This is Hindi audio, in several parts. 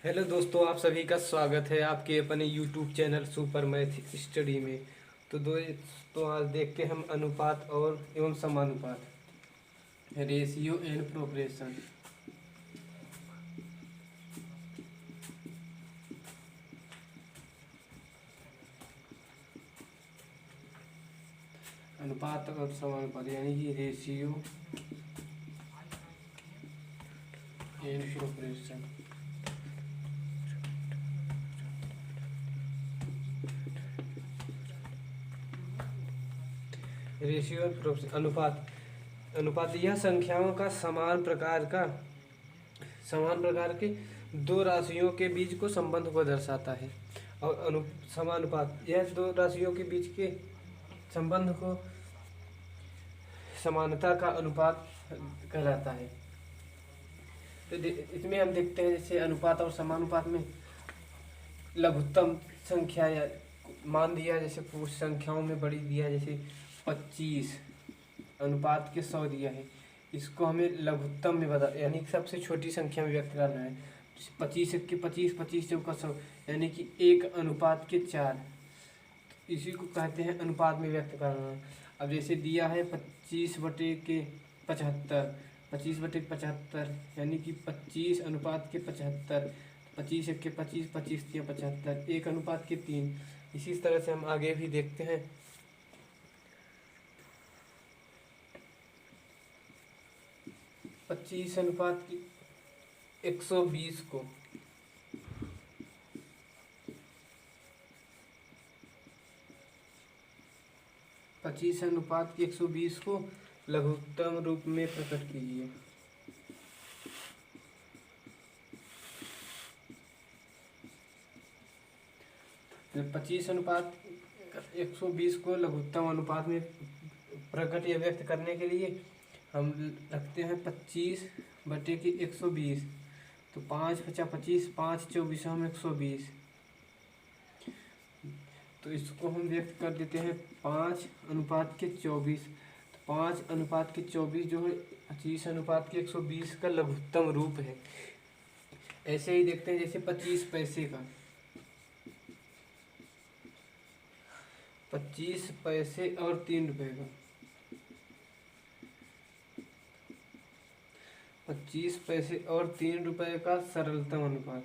हेलो दोस्तों, आप सभी का स्वागत है आपके अपने YouTube channel super math study में। तो आज देखते हैं हम अनुपात और एवं समानुपात, रेशियो एंड प्रोग्रेशन। अनुपात और समानुपात यानी कि ratio and progression. Ratio and progression. अनुपात अनुपात यह संख्याओं का समान प्रकार के दो राशियों के बीच को संबंध को दर्शाता है। और समानुपात यह दो राशियों के बीच के संबंध को समानता का अनुपात कहलाता है। तो इसमें हम देखते हैं जैसे अनुपात और समानुपात में लघुत्तम संख्या या मान दिया, जैसे कुछ संख्याओं में बड़ी दिया, जैसे 25 अनुपात के 100 दिया है। इसको हमें लघुत्तम में बता यानी कि सबसे छोटी संख्या में व्यक्त करना है। 25 के 25, 25 चौका 100 यानी कि 1:4। इसी को कहते हैं अनुपात में व्यक्त करना। अब जैसे दिया है 25/75, 25/75 यानी कि 25:75। 25 के 25, 25 या 75, 1:3। इसी तरह से हम आगे भी देखते हैं। 25:120 को 25:120 को लघुत्तम रूप में प्रकट कीजिए। तो 25:120 को लघुत्तम अनुपात में प्रकट या व्यक्त करने के लिए हम रखते हैं 25/120। तो 5×5=25, 5×24=120। तो इसको हम व्यक्त कर देते हैं 5:24। तो 5:24 जो है 25:120 का लघुत्तम रूप है। ऐसे ही देखते हैं जैसे 25 पैसे का, 25 पैसे और 3 रुपए का। 25 पैसे और 3 रुपए का सरलतम अनुपात।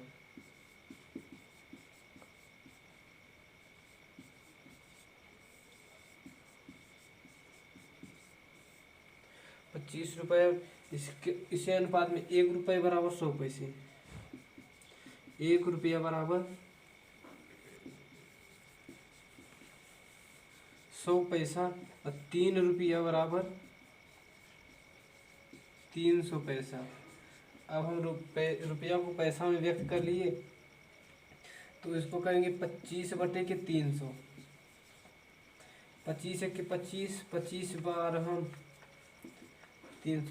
25 रुपये इसे अनुपात में 1 रुपये बराबर 100 पैसे। 1 रुपया बराबर 100 पैसा और 3 रुपया बराबर 300 पैसा। अब हम रुपया को पैसा में व्यक्त कर लिए, तो इसको करेंगे 25/300। 25 के 25, 25×12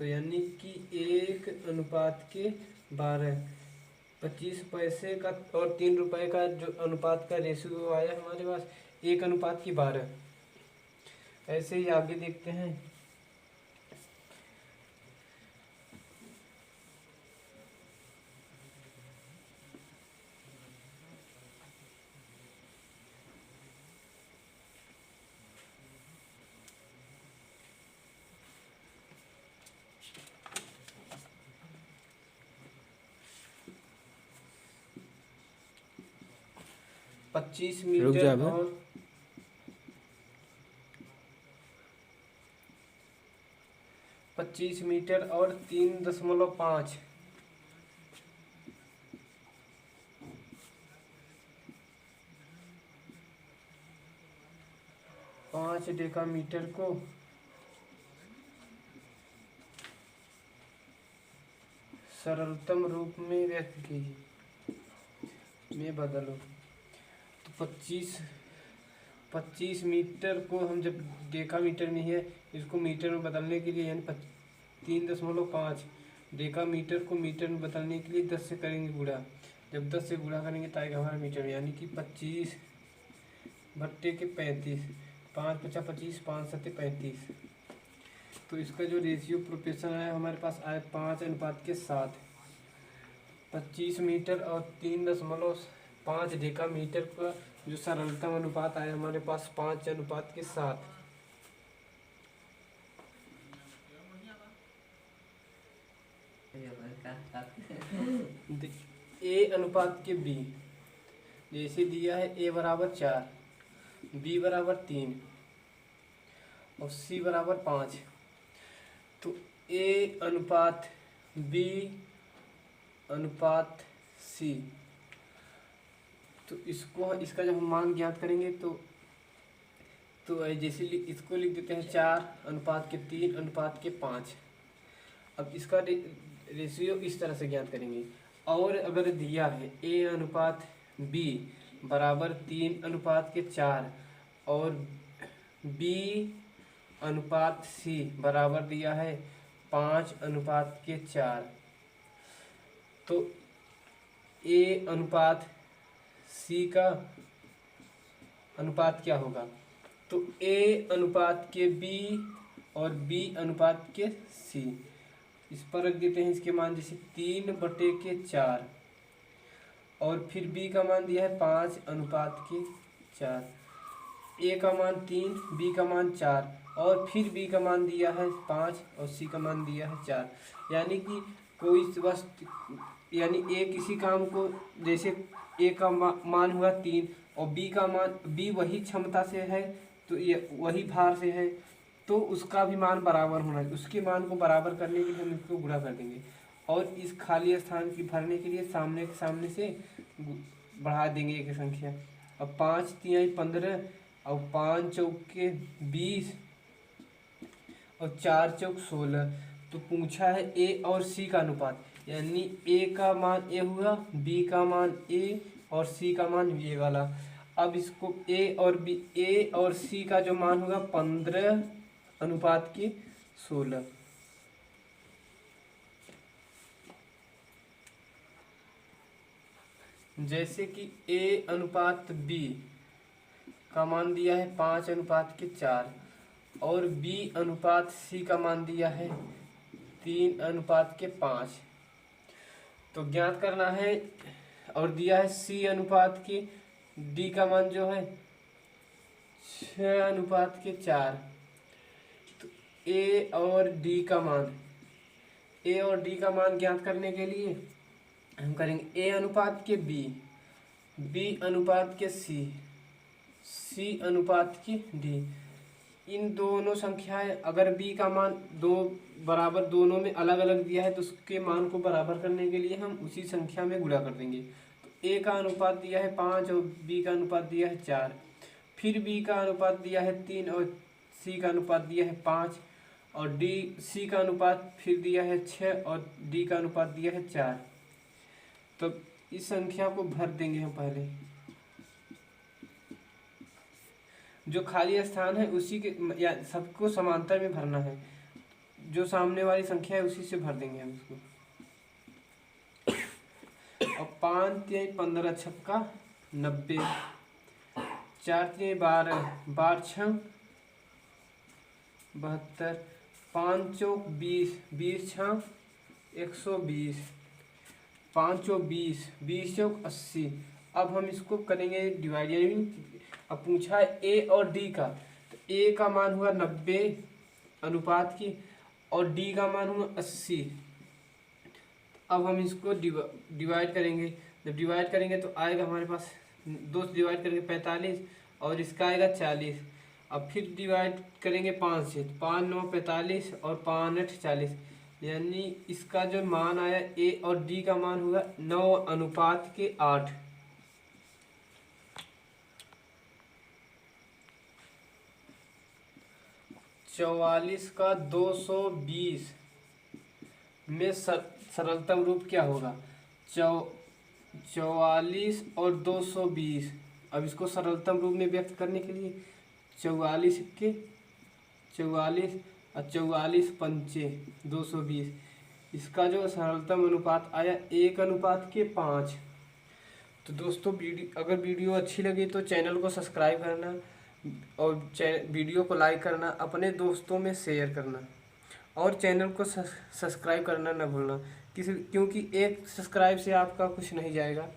यानी कि 1:12। 25 पैसे का और 3 रुपए का जो अनुपात का रेशियो आया हमारे पास 1:12। ऐसे ही आगे देखते हैं। रुक 25 जा मीटर बे। और 25 मीटर और 3.5। 5 डेकामीटर को सरलतम रूप में व्यक्त कीजिए में बदलो। तो 25 मीटर को हम जब डेकामीटर में है, इसको मीटर में बदलने के लिए यानी 3.5 डेकामीटर को मीटर में बदलने के लिए 10 से करेंगे गुणा। जब 10 से गुणा करेंगे तो आएगा हमारा मीटर में, यानी कि 25/35। 5×5=25, 5×7=35। तो इसका जो रेशियो प्रोपोर्शन है हमारे पास आया 5:7। 25 मीटर और 3.5 डेका मीटर का जो सरलतम अनुपात आया हमारे पास 5:7। ए अनुपात के बी जैसे दिया है ए बराबर 4, बी बराबर 3 और सी बराबर 5। तो ए अनुपात बी अनुपात सी, तो इसका जब हम मान ज्ञात करेंगे तो जैसे इसको लिख देते हैं 4:3:5। अब इसका रेशियो इस तरह से ज्ञात करेंगे। और अगर दिया है ए अनुपात बी बराबर 3:4 और बी अनुपात सी बराबर दिया है 5:4, तो ए अनुपात सी का अनुपात क्या होगा? तो ए अनुपात के बी और बी अनुपात के सी, इस पर रख देते हैं इसके मान, जैसे 3/4 और फिर बी का मान दिया है 5:4। ए का मान 3, बी का मान 4 और फिर बी का मान दिया है 5 और सी का मान दिया है 4। यानी कि कोई वस्तु, यानी ए किसी काम को, जैसे ए का मान हुआ 3 और बी का मान, बी वही क्षमता से है तो ये वही भार से है, तो उसका भी मान बराबर होना चाहिए। उसके मान को बराबर करने के लिए हम इसको गुणा कर देंगे और इस खाली स्थान की भरने के लिए सामने से बढ़ा देंगे एक संख्या। अब 5×3 = 15 और 5 चौके 20 और 4 चौक 16। तो पूछा है ए और सी का अनुपात, यानी ए का मान ए हुआ, बी का मान ए और सी का मान ये वाला। अब इसको ए और सी का जो मान होगा 15:16। जैसे कि ए अनुपात बी का मान दिया है 5:4 और बी अनुपात सी का मान दिया है 3:5। तो ज्ञात करना है। और दिया है सी अनुपात के डी का मान जो है 6:4। तो ए और डी का मान ज्ञात करने के लिए हम करेंगे ए अनुपात के बी अनुपात के सी अनुपात की डी। इन दोनों संख्याएं, अगर बी का मान दो बराबर दोनों में अलग अलग दिया है तो उसके मान को बराबर करने के लिए हम उसी संख्या में गुणा कर देंगे। तो ए का अनुपात दिया है 5 और बी का अनुपात दिया है 4, फिर बी का अनुपात दिया है 3 और सी का अनुपात दिया है 5 और सी का अनुपात फिर दिया है 6 और डी का अनुपात दिया है 4। तो इस संख्या को भर देंगे हम पहले, जो खाली स्थान है उसी के या सबको समांतर में भरना है, जो सामने वाली संख्या है उसी से भर देंगे हम इसको। और 5×3 = 15, 6 = 90, 4×3 = 12, 12×6 = 72, 5 चौक 20, 20×6 = 120, 5 चौक 20, 20 चौक 80। अब हम इसको करेंगे डिवाइड, यानी अब पूछा है ए और डी का, तो ए का मान हुआ 90 अनुपात की और डी का मान हुआ 80। अब हम इसको डिवाइड करेंगे। जब डिवाइड करेंगे तो आएगा हमारे पास 2 से डिवाइड करेंगे 45 और इसका आएगा 40। अब फिर डिवाइड करेंगे 5 से, 5 9 45 और 5 8 40, यानी इसका जो मान आया ए और डी का मान हुआ 9:8। 44 का 220 में सरलतम रूप क्या होगा? 44 और 220। अब इसको सरलतम रूप में व्यक्त करने के लिए 44 और 44 पंचे 220, इसका जो सरलतम अनुपात आया 1:5। तो दोस्तों अगर वीडियो अच्छी लगी तो चैनल को सब्सक्राइब करना और वीडियो को लाइक करना, अपने दोस्तों में शेयर करना और चैनल को सब्सक्राइब करना न भूलना। क्योंकि एक सब्सक्राइब से आपका कुछ नहीं जाएगा,